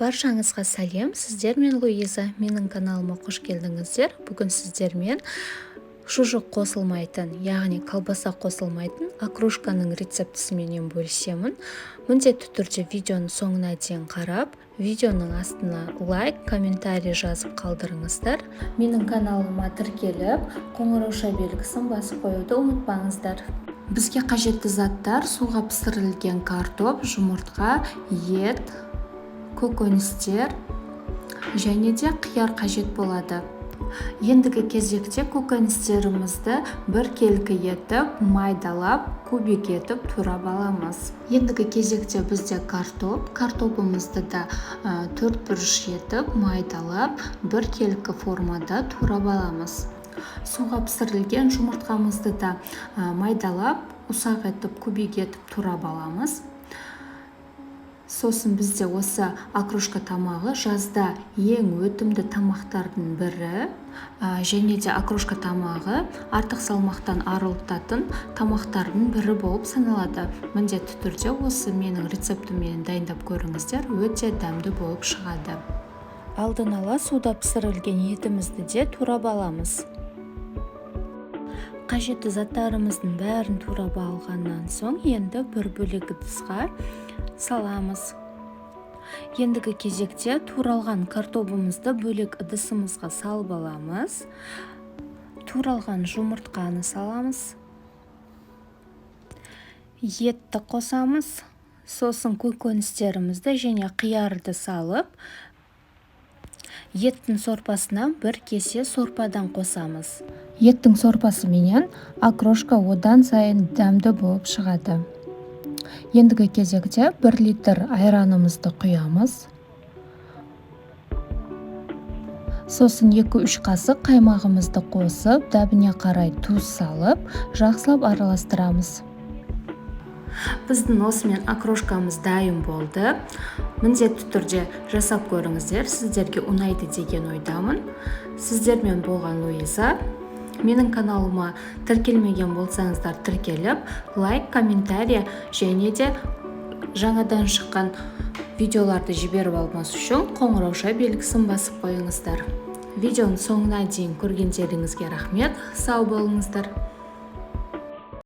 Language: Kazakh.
Баршаңызға сәлем, сіздер мен Луиза. Менің каналыма қош келдіңіздер. Бүгін сіздермен шұжық қосылмайтын, яғни колбаса қосылмайтын окрошканың рецептісіменен бөлісемін. Міндетті түрде видеоны соңына дейін қарап, видеоның астына лайк, комментарий жазып қалдырыңыздар. Менің каналыма тіркеліп, қоңырауша белгісін басып қоюды ұмытпаңыздар. Бізге қажетті заттар: суға пісірілген картоп, жұмыртқа, ет, көкөністер және де қияр қажет болады. Ендігі кезекте көкөністерімізді бір келкі етіп, майдалап, кубик етіп турап аламыз. Ендігі кезекте бізде картопымызды да 4 бұрыш етіп, майдалап, бір келкі формада турап аламыз. Суға пісірілген жұмыртқамызды да майдалап, ұсақ етіп, кубик етіп турап аламыз. Сосын бізде осы окрошка тамағы жазда ең өтімді тамақтардың бірі, және де окрошка тамағы артық салмақтан арылтатын тамақтардың бірі болып саналады. Міндетті түрде осы менің рецептіммен дайындап көріңіздер, өте дәмді болып шығады. Алдын ала суда пісірілген етімізді де турап аламыз. Қажетті заттарымыздың бәрін турап алғаннан соң, енді бір бөлек ыдысқа саламыз. Ендігі кезекте туралған картопымызды бөлек ыдысымызға салып аламыз. Туралған жұмыртқаны саламыз. Етті қосамыз. Сосын көкөністерімізді және қиярды салып, еттің сорпасына бір кесе сорпадан қосамыз. Еттің сорпасы менен окрошка одан сайын дәмді болып шығады. Ендігі кезекте 1 литр айранымызды құямыз. Сосын 2-3 қасық қаймағымызды қосып, дәбіне қарай тұз салып, жақсылап араластырамыз. Біздің осымен окрошкамыз дайын болды. Міндетті түрде жасап көріңіздер, сіздерге ұнайды деген ойдамын. Сіздермен болған Луиза. Менің каналыма тіркелмеген болсаңыздар, тіркеліп, лайк, комментарий және де жаңадан шыққан видеоларды жіберіп алмас үшін қоңырауша белгісін басып қойыңыздар. Видеоның соңына дейін көргендеріңізге рахмет, сау болыңыздар.